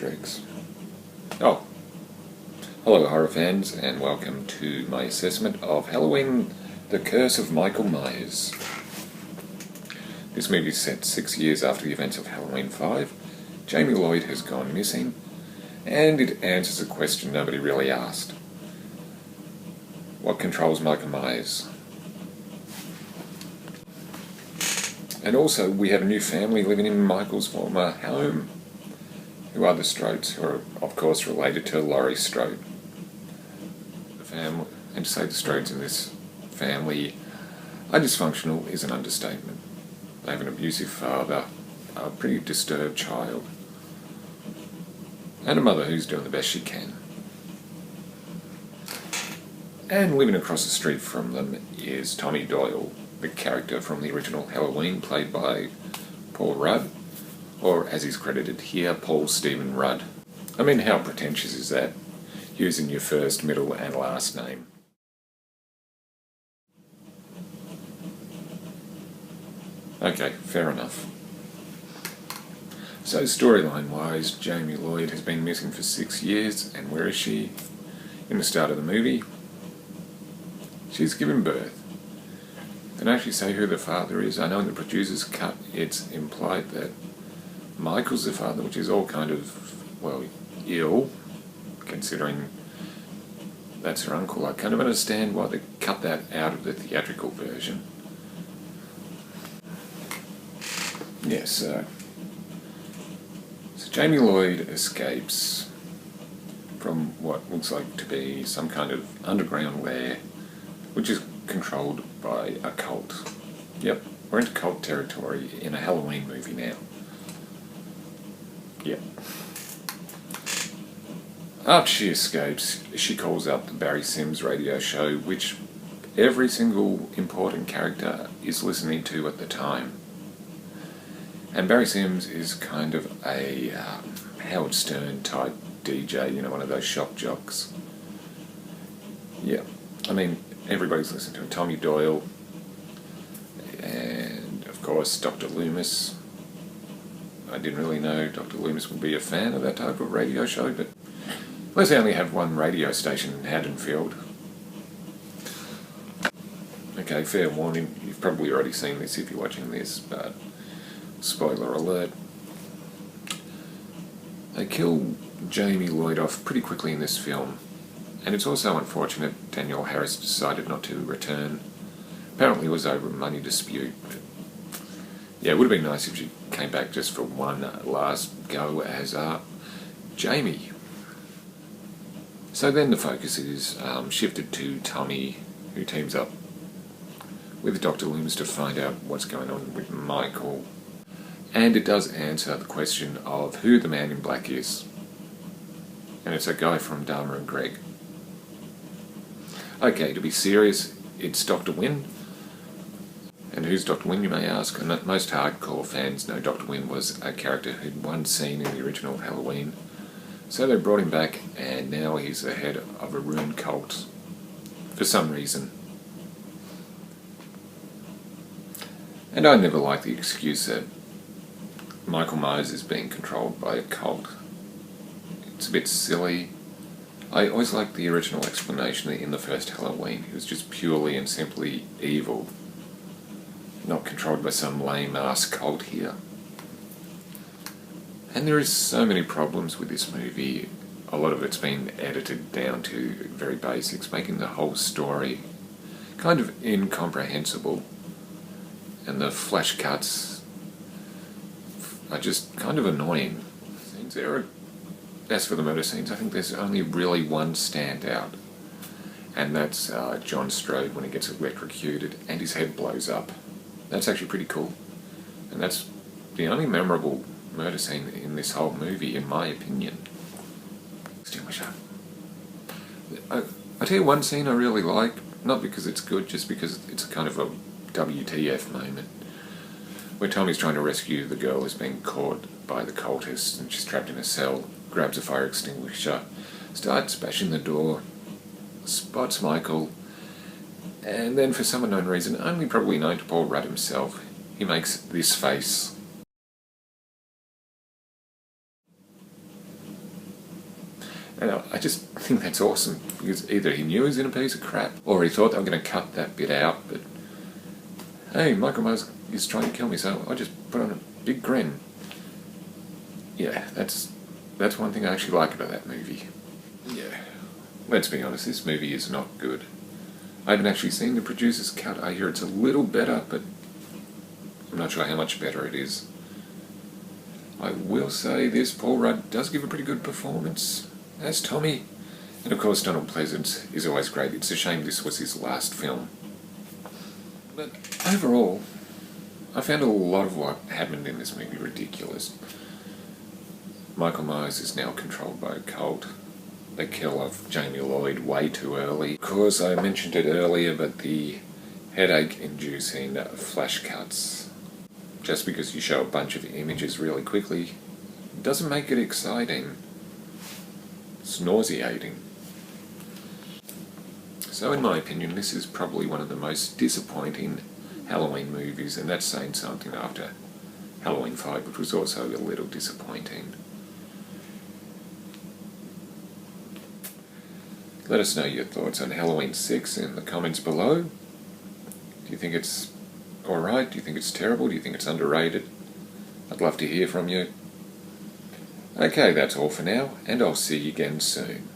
Matrix. Oh, hello horror fans, and welcome to my assessment of Halloween, The Curse of Michael Myers. This movie is set 6 years after the events of Halloween 5. Jamie Lloyd has gone missing, and it answers a question nobody really asked. What controls Michael Myers? And also, we have a new family living in Michael's former home, who are the Strodes, who are, of course, related to Laurie Strode. The family, and to say the Strodes in this family are dysfunctional is an understatement. They have an abusive father, a pretty disturbed child, and a mother who's doing the best she can. And living across the street from them is Tommy Doyle, the character from the original Halloween, played by Paul Rudd, or as he's credited here, Paul Stephen Rudd. I mean, how pretentious is that, using your first, middle and last name? Okay, fair enough. So storyline-wise, Jamie Lloyd has been missing for 6 years, and where is she? In the start of the movie, she's given birth. They don't actually say who the father is. I know in the producer's cut it's implied that Michael's the father, which is all kind of, well, ill, considering that's her uncle. I kind of understand why they cut that out of the theatrical version. Yes, so Jamie Lloyd escapes from what looks like to be some kind of underground lair, which is controlled by a cult. Yep, we're into cult territory in a Halloween movie now. Yep. After she escapes, she calls up the Barry Sims radio show, which every single important character is listening to at the time. And Barry Sims is kind of a Howard Stern type DJ, you know, one of those shock jocks. Yeah, I mean, everybody's listening to him. Tommy Doyle, and of course Dr. Loomis. I didn't really know Dr. Loomis would be a fan of that type of radio show, but at least they only have one radio station in Haddonfield. Okay, fair warning, you've probably already seen this if you're watching this, but spoiler alert. They kill Jamie Lloyd off pretty quickly in this film, and it's also unfortunate Danielle Harris decided not to return. Apparently it was over a money dispute, but yeah, it would have been nice if she came back just for one last go as Jamie. So then the focus is shifted to Tommy, who teams up with Dr. Loomis to find out what's going on with Michael. And it does answer the question of who the man in black is. And it's a guy from Dharma and Greg. Okay, to be serious, it's Dr. Wynn. And who's Dr. Wynn, you may ask? And most hardcore fans know Dr. Wynn was a character who'd once seen in the original Halloween. So they brought him back, and now he's the head of a ruined cult. For some reason. And I never liked the excuse that Michael Myers is being controlled by a cult. It's a bit silly. I always liked the original explanation in the first Halloween. He was just purely and simply evil, not controlled by some lame-ass cult here. And there is so many problems with this movie. A lot of it's been edited down to very basics, making the whole story kind of incomprehensible. And the flash cuts are just kind of annoying. As for the murder scenes, I think there's only really one standout, and that's John Strode when he gets electrocuted and his head blows up. That's actually pretty cool, and that's the only memorable murder scene in this whole movie, in my opinion. Extinguisher. I'll tell you one scene I really like, not because it's good, just because it's kind of a WTF moment, where Tommy's trying to rescue the girl who's been caught by the cultists, and she's trapped in a cell, grabs a fire extinguisher, starts bashing the door, spots Michael, and then for some unknown reason, only probably known to Paul Rudd himself, he makes this face. And I just think that's awesome, because either he knew he was in a piece of crap, or he thought they were going to cut that bit out, but hey, Michael Myers is trying to kill me, so I just put on a big grin. Yeah, that's one thing I actually like about that movie. Yeah, let's be honest, this movie is not good. I haven't actually seen the producer's cut. I hear it's a little better, but I'm not sure how much better it is. I will say this, Paul Rudd does give a pretty good performance as Tommy. And of course Donald Pleasance is always great. It's a shame this was his last film. But overall, I found a lot of what happened in this movie ridiculous. Michael Myers is now controlled by a cult. They kill off Jamie Lloyd way too early. Of course, I mentioned it earlier, but the headache-inducing flash cuts, just because you show a bunch of images really quickly, doesn't make it exciting. It's nauseating. So in my opinion, this is probably one of the most disappointing Halloween movies, and that's saying something after Halloween 5, which was also a little disappointing. Let us know your thoughts on Halloween 6 in the comments below. Do you think it's alright? Do you think it's terrible? Do you think it's underrated? I'd love to hear from you. Okay, that's all for now, and I'll see you again soon.